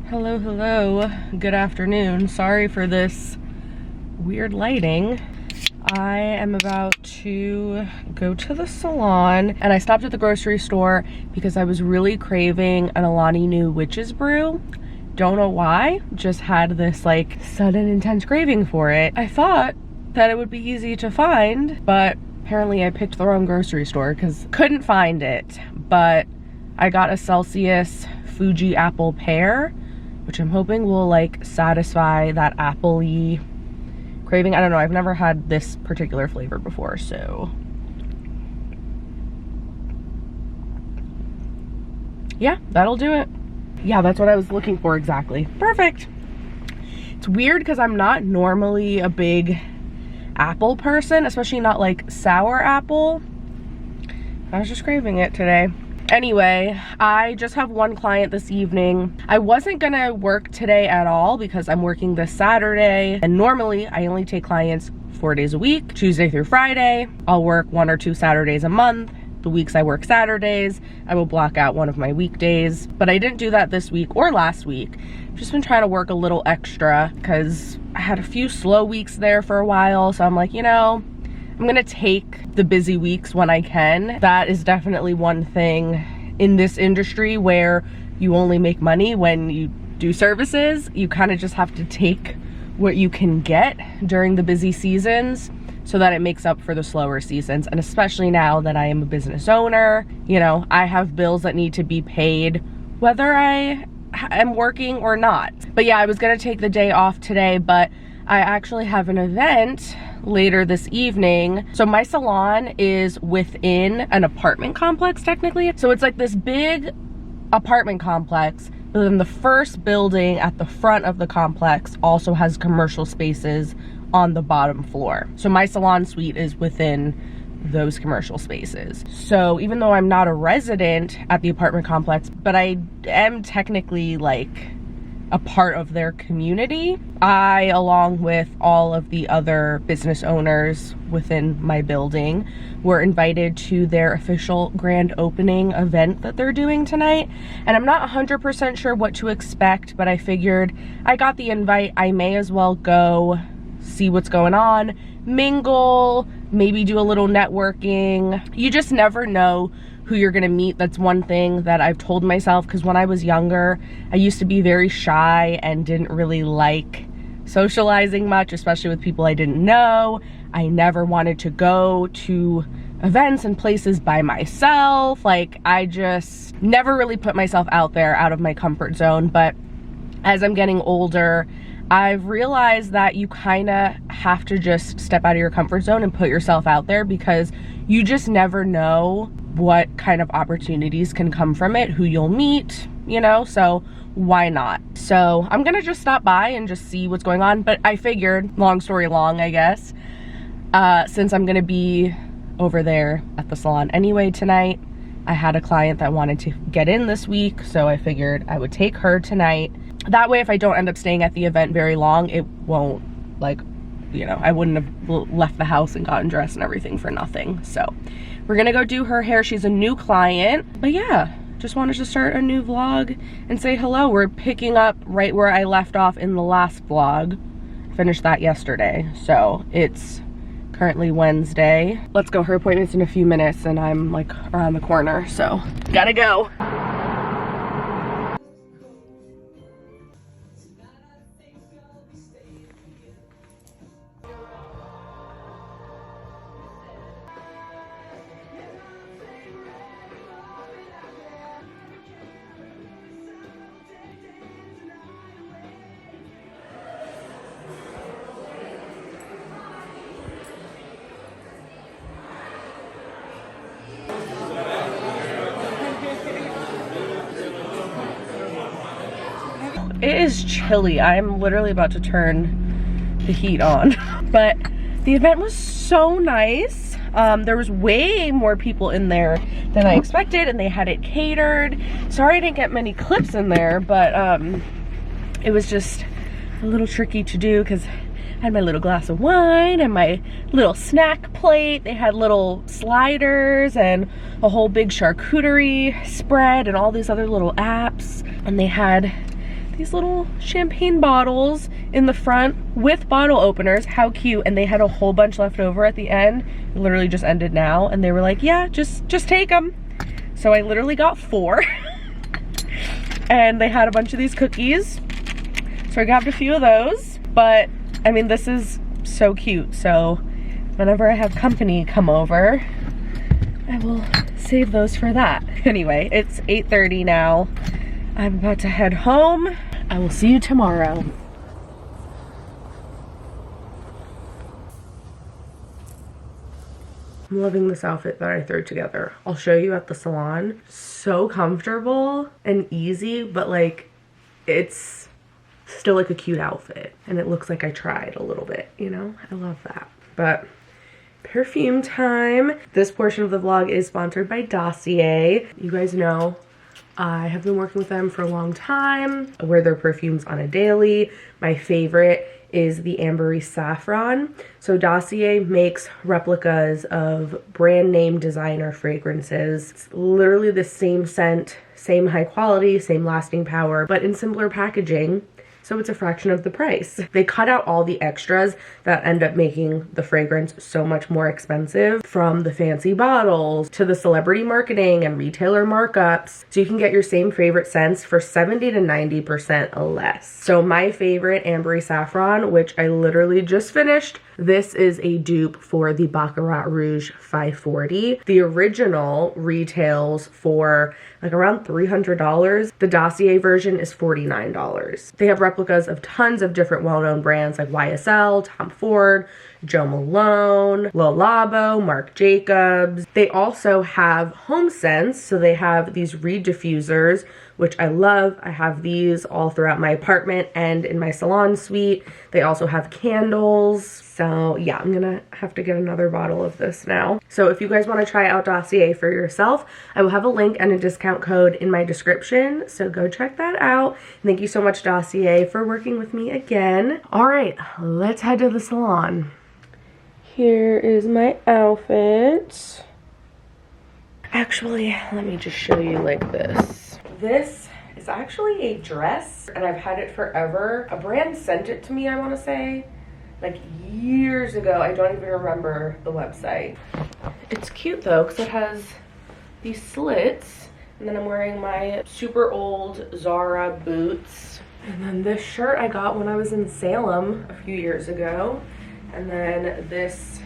Hello, hello. Good afternoon. Sorry for this weird lighting. I am about to go to the salon, and I stopped at the grocery store because I was really craving an Alani Nu witch's brew. Don't know why, just had this like sudden intense craving for it. I thought that it would be easy to find, but apparently I picked the wrong grocery store because couldn't find it. But I got a Celsius Fuji apple pear, which I'm hoping will like satisfy that apple-y craving. I don't know, I've never had this particular flavor before, so yeah, that'll do it. Yeah, that's what I was looking for exactly. Perfect. It's weird because I'm not normally a big apple person, especially not like sour apple. I was just craving it today. Anyway, I just have one client this evening. I wasn't gonna work today at all because I'm working this Saturday, and normally I only take clients 4 days a week, Tuesday through Friday. I'll work 1 or 2 Saturdays a month. The weeks I work Saturdays, I will block out one of my weekdays, but I didn't do that this week or last week. I've just been trying to work a little extra because I had a few slow weeks there for a while, so I'm like, you know, I'm gonna take the busy weeks when I can. That is definitely one thing in this industry where you only make money when you do services. You kind of just have to take what you can get during the busy seasons so that it makes up for the slower seasons. And especially now that I am a business owner, you know, I have bills that need to be paid whether I am working or not. But yeah, I was gonna take the day off today, but I actually have an event later this evening. So my salon is within an apartment complex technically. So it's like this big apartment complex, but then the first building at the front of the complex also has commercial spaces on the bottom floor. So my salon suite is within those commercial spaces. So even though I'm not a resident at the apartment complex, but I am technically like a part of their community, I, along with all of the other business owners within my building, were invited to their official grand opening event that they're doing tonight. And I'm not 100% sure what to expect, but I figured I got the invite, I may as well go see what's going on, mingle, maybe do a little networking. You just never know who you're gonna meet. That's one thing that I've told myself, because when I was younger, I used to be very shy and didn't really like socializing much, especially with people I didn't know. I never wanted to go to events and places by myself. Like, I just never really put myself out there, out of my comfort zone. But as I'm getting older, I've realized that you kind of have to just step out of your comfort zone and put yourself out there, because you just never know what kind of opportunities can come from it, who you'll meet, you know, so why not? So I'm gonna just stop by and just see what's going on. But I figured, long story long, I guess, since I'm gonna be over there at the salon anyway tonight, I had a client that wanted to get in this week, so I figured I would take her tonight. That way, if I don't end up staying at the event very long, it won't, like, you know, I wouldn't have left the house and gotten dressed and everything for nothing. So we're gonna go do her hair. She's a new client. But yeah, just wanted to start a new vlog and say hello. We're picking up right where I left off in the last vlog. Finished that yesterday. So it's currently Wednesday. Let's go. Her appointment's in a few minutes and I'm like around the corner, so gotta go. It is chilly. I'm literally about to turn the heat on. But the event was so nice. There was way more people in there than I expected, and they had it catered. Sorry I didn't get many clips in there, but it was just a little tricky to do because I had my little glass of wine and my little snack plate. They had little sliders and a whole big charcuterie spread and all these other little apps. And they had these little champagne bottles in the front with bottle openers. How cute. And they had a whole bunch left over at the end. It literally just ended now. And they were like, yeah, just take them. So I literally got 4. And they had a bunch of these cookies. So I grabbed a few of those. But I mean, this is so cute. So whenever I have company come over, I will save those for that. Anyway, it's 8:30 now. I'm about to head home. I will see you tomorrow. I'm loving this outfit that I threw together. I'll show you at the salon. So comfortable and easy, but like it's still like a cute outfit. And it looks like I tried a little bit, you know? I love that. But perfume time. This portion of the vlog is sponsored by Dossier. You guys know I have been working with them for a long time. I wear their perfumes on a daily. My favorite is the Ambery Saffron. So Dossier makes replicas of brand name designer fragrances. It's literally the same scent, same high quality, same lasting power, but in simpler packaging. So it's a fraction of the price. They cut out all the extras that end up making the fragrance so much more expensive, from the fancy bottles to the celebrity marketing and retailer markups. So you can get your same favorite scents for 70 to 90% less. So my favorite, Ambery Saffron, which I literally just finished, this is a dupe for the Baccarat Rouge 540. The original retails for like around $300. The Dossier version is $49. They have replicas of tons of different well-known brands like YSL, Tom Ford, Jo Malone, Le Labo, Marc Jacobs. They also have home scents, so they have these reed diffusers, which I love. I have these all throughout my apartment and in my salon suite. They also have candles. So yeah, I'm gonna have to get another bottle of this now. So if you guys wanna try out Dossier for yourself, I will have a link and a discount code in my description. So go check that out. Thank you so much, Dossier, for working with me again. All right, let's head to the salon. Here is my outfit. Actually, let me just show you like this. This is actually a dress, and I've had it forever. A brand sent it to me, I want to say, like years ago. I don't even remember the website. It's cute though, because it has these slits, and then I'm wearing my super old Zara boots. And then this shirt I got when I was in Salem a few years ago. And then this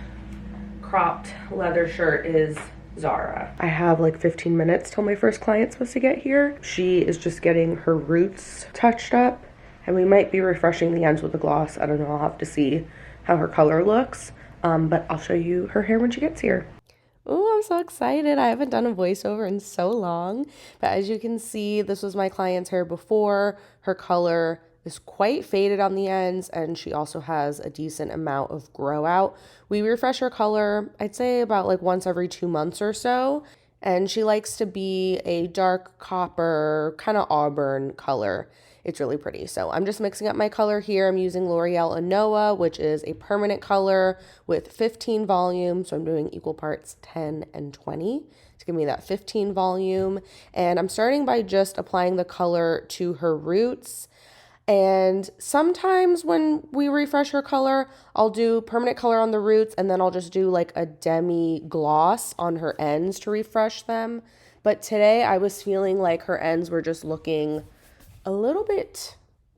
cropped leather shirt is Zara. I have like 15 minutes till my first client's supposed to get here. She is just getting her roots touched up, and we might be refreshing the ends with a gloss. I don't know, I'll have to see how her color looks. But I'll show you her hair when she gets here. Oh, I'm so excited. I haven't done a voiceover in so long. But as you can see, this was my client's hair before. Her color is quite faded on the ends, and she also has a decent amount of grow out. We refresh her color, I'd say about like once every 2 months or so. And she likes to be a dark copper, kind of auburn color. It's really pretty. So I'm just mixing up my color here. I'm using L'Oreal Anoa, which is a permanent color with 15 volume. So I'm doing equal parts 10 and 20 to give me that 15 volume. And I'm starting by just applying the color to her roots. And sometimes when we refresh her color, I'll do permanent color on the roots, and then I'll just do like a demi gloss on her ends to refresh them. But today I was feeling like her ends were just looking a little bit,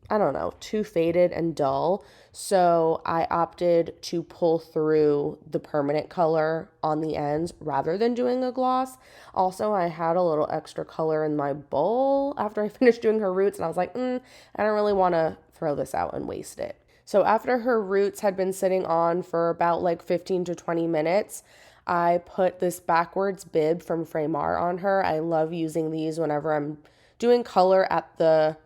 I don't know, too faded and dull. So I opted to pull through the permanent color on the ends rather than doing a gloss. Also, I had a little extra color in my bowl after I finished doing her roots, and I was like, I don't really want to throw this out and waste it. So after her roots had been sitting on for about like 15 to 20 minutes, I put this backwards bib from Fremar on her. I love using these whenever I'm doing color at the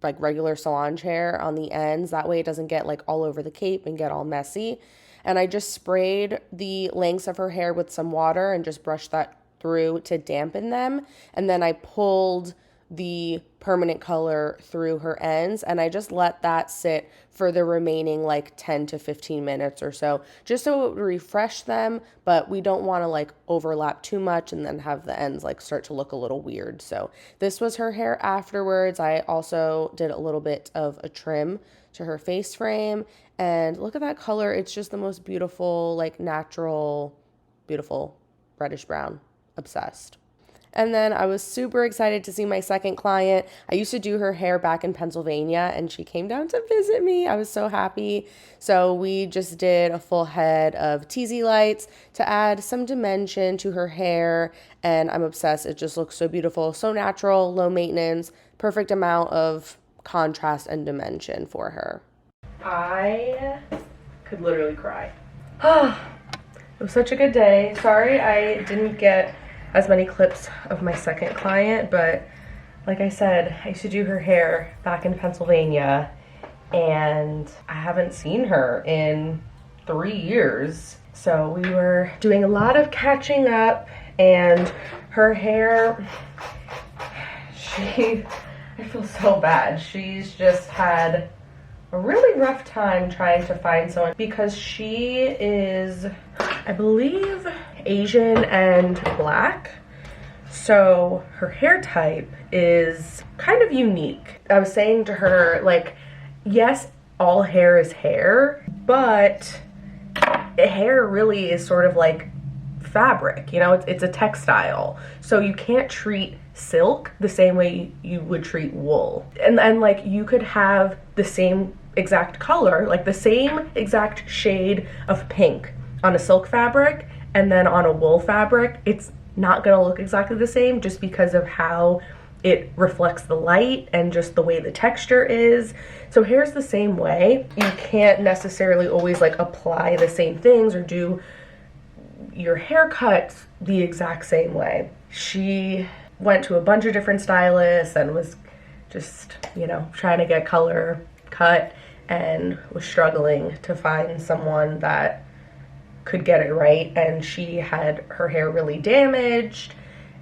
like regular salon chair on the ends. That way it doesn't get like all over the cape and get all messy. And I just sprayed the lengths of her hair with some water and just brushed that through to dampen them. And then I pulled the permanent color through her ends, and I just let that sit for the remaining like 10 to 15 minutes or so, just so it would refresh them, but we don't want to like overlap too much and then have the ends like start to look a little weird. So this was her hair afterwards. I also did a little bit of a trim to her face frame, and look at that color. It's just the most beautiful, like natural, beautiful reddish brown. Obsessed. And then I was super excited to see my second client. I used to do her hair back in Pennsylvania, and she came down to visit me. I was so happy. So we just did a full head of TZ lights to add some dimension to her hair, and I'm obsessed. It just looks so beautiful, so natural, low maintenance, perfect amount of contrast and dimension for her. I could literally cry. It was such a good day. Sorry I didn't get as many clips of my second client, but like I said, I used to do her hair back in Pennsylvania, and I haven't seen her in 3 years. So we were doing a lot of catching up, and her hair, I feel so bad. She's just had a really rough time trying to find someone because she is, I believe, Asian and black. So her hair type is kind of unique. I was saying to her, like, yes, all hair is hair, but hair really is sort of like fabric, you know, it's a textile. So you can't treat silk the same way you would treat wool. And like you could have the same exact color, like the same exact shade of pink on a silk fabric, and then on a wool fabric, it's not gonna look exactly the same just because of how it reflects the light and just the way the texture is. So hair's the same way. You can't necessarily always like apply the same things or do your haircuts the exact same way. She went to a bunch of different stylists and was just, you know, trying to get color cut and was struggling to find someone that could get it right. And she had her hair really damaged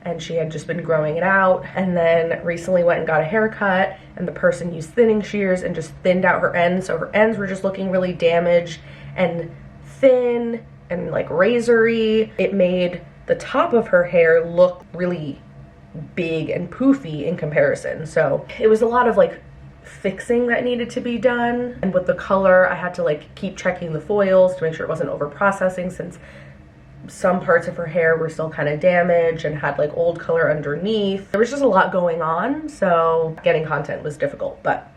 and she had just been growing it out, and then recently went and got a haircut, and the person used thinning shears and just thinned out her ends, so her ends were just looking really damaged and thin and like razory. It made the top of her hair look really big and poofy in comparison. So it was a lot of like fixing that needed to be done. And with the color, I had to like keep checking the foils to make sure it wasn't over processing, since some parts of her hair were still kind of damaged and had like old color underneath. There was just a lot going on, so getting content was difficult, but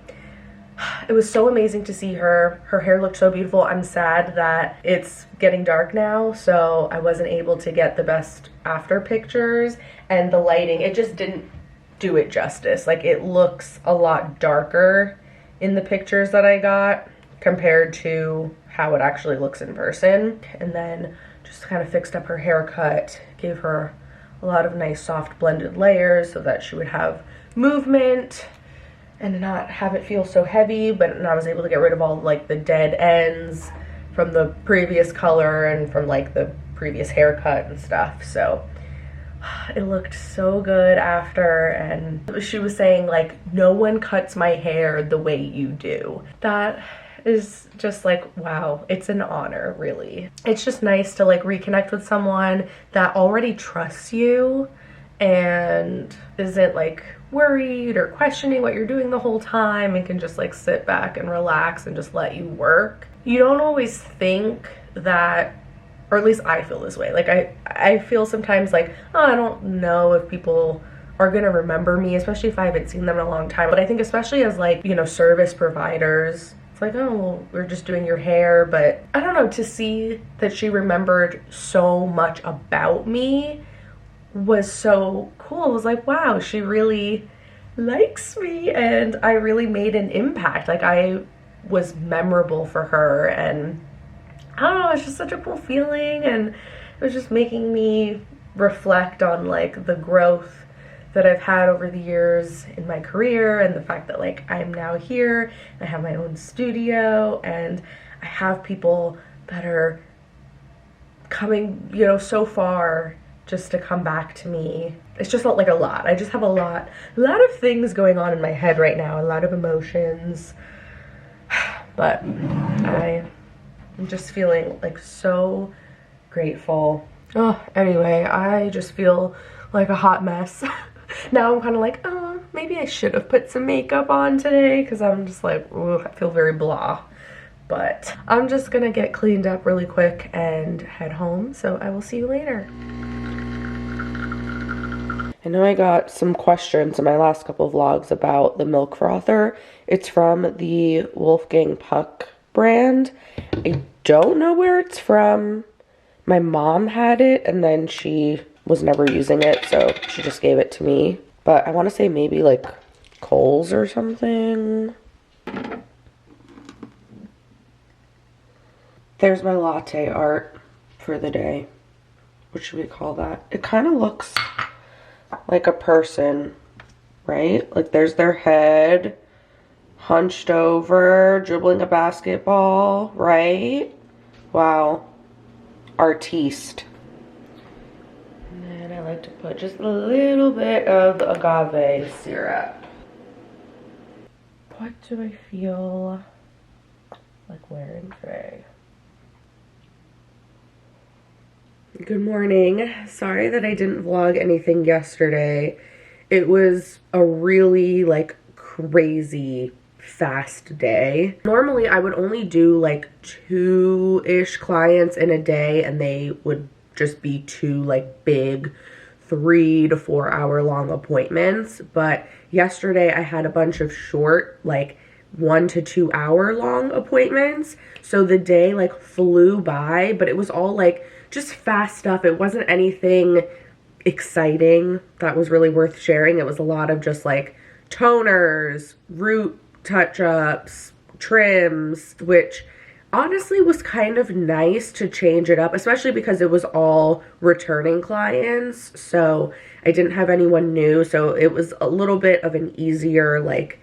it was so amazing to see her. Her hair looked so beautiful. I'm sad that it's getting dark now, so I wasn't able to get the best after pictures, and the lighting, it just didn't do it justice. Like, it looks a lot darker in the pictures that I got compared to how it actually looks in person. And then just kind of fixed up her haircut, gave her a lot of nice soft blended layers so that she would have movement and not have it feel so heavy. But I was able to get rid of all like the dead ends from the previous color and from like the previous haircut and stuff. So it looked so good after, and she was saying like, no one cuts my hair the way you do. That is just like, wow, it's an honor, really. It's just nice to like reconnect with someone that already trusts you and isn't like worried or questioning what you're doing the whole time, and can just like sit back and relax and just let you work. You don't always think that, or at least I feel this way. Like I feel sometimes like, oh, I don't know if people are gonna remember me, especially if I haven't seen them in a long time. But I think especially as like, you know, service providers, it's like, oh, well, we're just doing your hair. But I don't know, to see that she remembered so much about me was so cool. I was like, wow, she really likes me, and I really made an impact. Like, I was memorable for her, and I don't know, it's just such a cool feeling, and it was just making me reflect on like the growth that I've had over the years in my career, and the fact that like I'm now here and I have my own studio, and I have people that are coming, you know, so far just to come back to me. It's just like a lot. I just have a lot of things going on in my head right now, a lot of emotions. But I'm just feeling like so grateful. Oh, anyway, I just feel like a hot mess. Now I'm kind of like, oh, maybe I should have put some makeup on today, because I'm just like, ugh, I feel very blah. But I'm just gonna get cleaned up really quick and head home, so I will see you later. I know I got some questions in my last couple vlogs about the milk frother. It's from the Wolfgang Puck brand. I don't know where it's from. My mom had it and then she was never using it, so she just gave it to me. But I want to say maybe like Kohl's or something. There's my latte art for the day. What should we call that? It kind of looks like a person, right? Like there's their head hunched over, dribbling a basketball, right? Wow. Artiste. And then I like to put just a little bit of agave syrup. What do I feel like wearing today? Good morning. Sorry that I didn't vlog anything yesterday. It was a really like crazy fast day. Normally I would only do like 2-ish clients in a day, and they would just be 2 like big 3 to 4 hour long appointments. But yesterday I had a bunch of short like 1 to 2 hour long appointments. So the day like flew by, but it was all like just fast stuff. It wasn't anything exciting that was really worth sharing. It was a lot of just like toners, root touch-ups, trims, which honestly was kind of nice to change it up, especially because it was all returning clients. So I didn't have anyone new. So it was a little bit of an easier like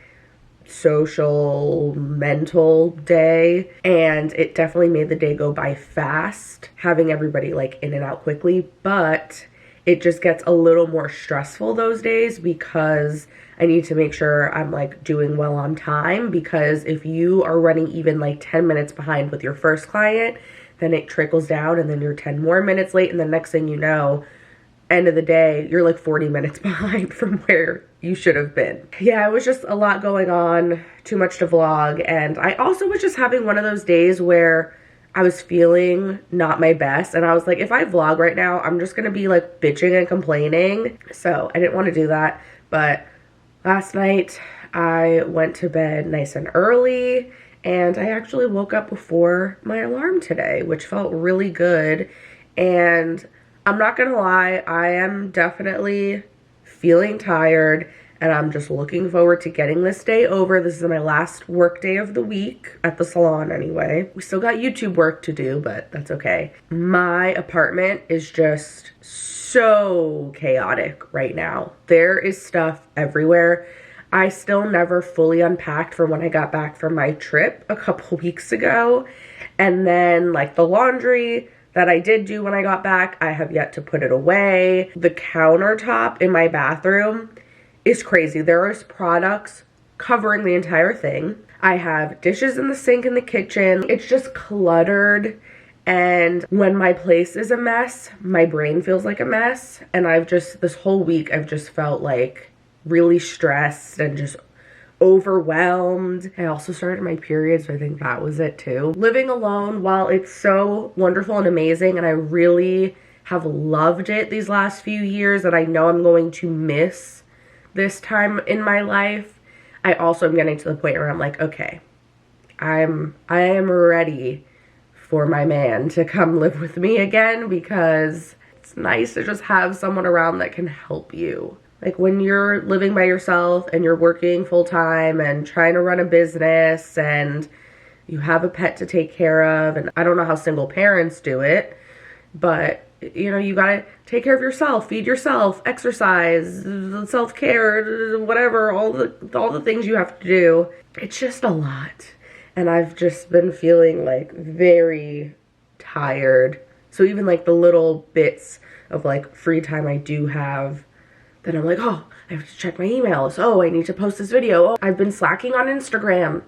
social mental day, and it definitely made the day go by fast having everybody like in and out quickly. But it just gets a little more stressful those days because I need to make sure I'm like doing well on time, because if you are running even like 10 minutes behind with your first client, then it trickles down and then you're 10 more minutes late, and the next thing you know, end of the day, you're like 40 minutes behind from where you should have been. Yeah, it was just a lot going on, too much to vlog. And I also was just having one of those days where I was feeling not my best, and I was like, if I vlog right now, I'm just gonna be like bitching and complaining. So I didn't want to do that. But last night I went to bed nice and early, and I actually woke up before my alarm today, which felt really good. And I'm not gonna lie, I am definitely feeling tired, and I'm just looking forward to getting this day over. This is my last work day of the week at the salon anyway. We still got YouTube work to do, but that's okay. My apartment is just so chaotic right now. There is stuff everywhere. I still never fully unpacked from when I got back from my trip a couple weeks ago. And then like the laundry that I did do when I got back, I have yet to put it away. The countertop in my bathroom is crazy. There is products covering the entire thing. I have dishes in the sink in the kitchen. It's just cluttered. And when my place is a mess, my brain feels like a mess. And this whole week, I've just felt like really stressed and just overwhelmed. I also started my period, so I think that was it too. Living alone, while it's so wonderful and amazing, and I really have loved it these last few years, and I know I'm going to miss this time in my life, I also am getting to the point where I'm like, okay, I am ready for my man to come live with me again, because it's nice to just have someone around that can help you. Like when you're living by yourself and you're working full time and trying to run a business and you have a pet to take care of, and I don't know how single parents do it, but you know, you gotta take care of yourself, feed yourself, exercise, self-care, whatever, all the things you have to do. It's just a lot. And I've just been feeling like very tired So even like the little bits of like free time I do have, then I'm like, oh, I have to check my emails. Oh, I need to post this video. Oh, I've been slacking on Instagram.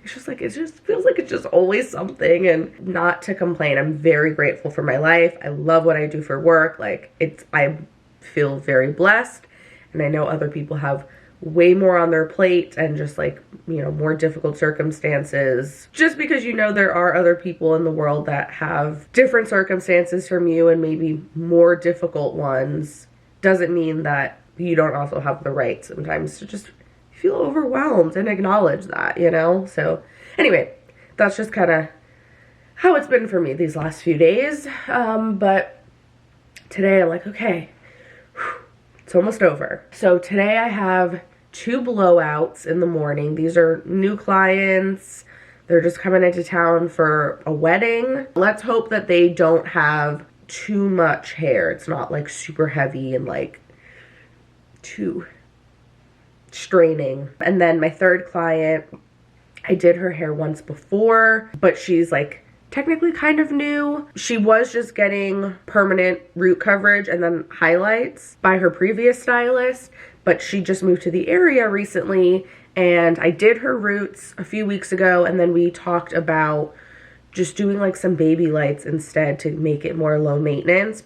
It's just like, it just feels like it's just always something. And not to complain, I'm very grateful for my life. I love what I do for work. Like, I feel very blessed. And I know other people have way more on their plate and just like, you know, more difficult circumstances. Just because you know there are other people in the world that have different circumstances from you and maybe more difficult ones, doesn't mean that you don't also have the right sometimes to just feel overwhelmed and acknowledge that, you know? So anyway, that's just kind of how it's been for me these last few days. But today I'm like, okay, it's almost over. So today I have 2 blowouts in the morning. These are new clients. They're just coming into town for a wedding. Let's hope that they don't have too much hair. It's not like super heavy and like too straining. And then my third client, I did her hair once before, but she's like technically kind of new. She was just getting permanent root coverage and then highlights by her previous stylist, but she just moved to the area recently, and I did her roots a few weeks ago, and then we talked about just doing like some baby lights instead to make it more low maintenance.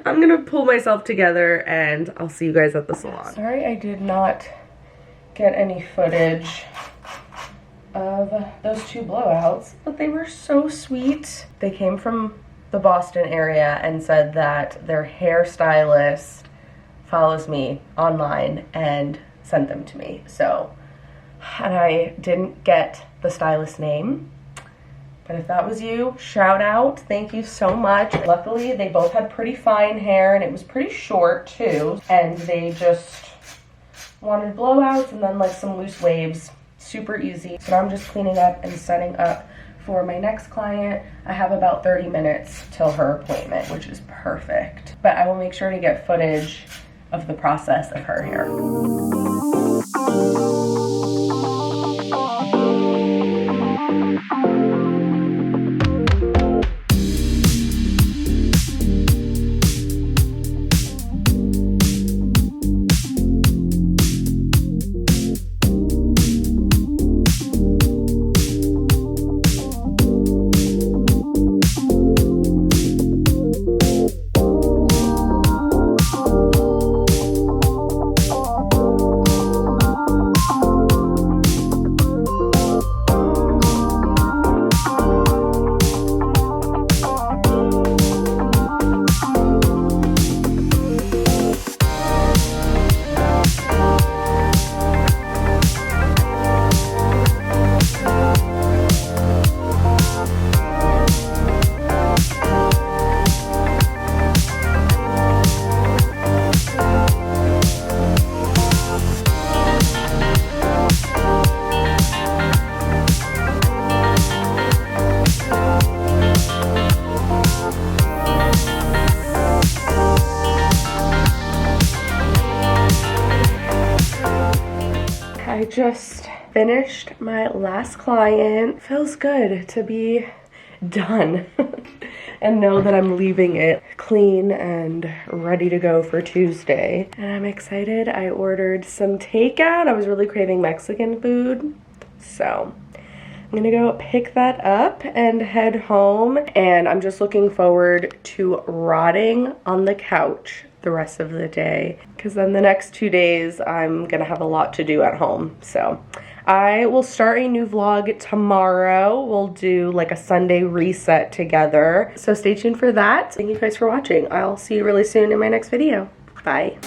I'm gonna pull myself together and I'll see you guys at the salon. Sorry I did not get any footage of those 2 blowouts, but they were so sweet. They came from the Boston area and said that their hairstylist follows me online and sent them to me. So, and I didn't get the stylist name, but if that was you, shout out. Thank you so much. Luckily, they both had pretty fine hair and it was pretty short too. And they just wanted blowouts and then like some loose waves. Super easy. So now I'm just cleaning up and setting up for my next client. I have about 30 minutes till her appointment, which is perfect. But I will make sure to get footage of the process of her hair. I just finished my last client. Feels good to be done and know that I'm leaving it clean and ready to go for Tuesday. And I'm excited. I ordered some takeout. I was really craving Mexican food, so I'm gonna go pick that up and head home. And I'm just looking forward to rotting on the couch the rest of the day, because then the next 2 days I'm gonna have a lot to do at home. So I will start a new vlog tomorrow. We'll do like a Sunday reset together, so stay tuned for that. Thank you guys for watching. I'll see you really soon in my next video. Bye.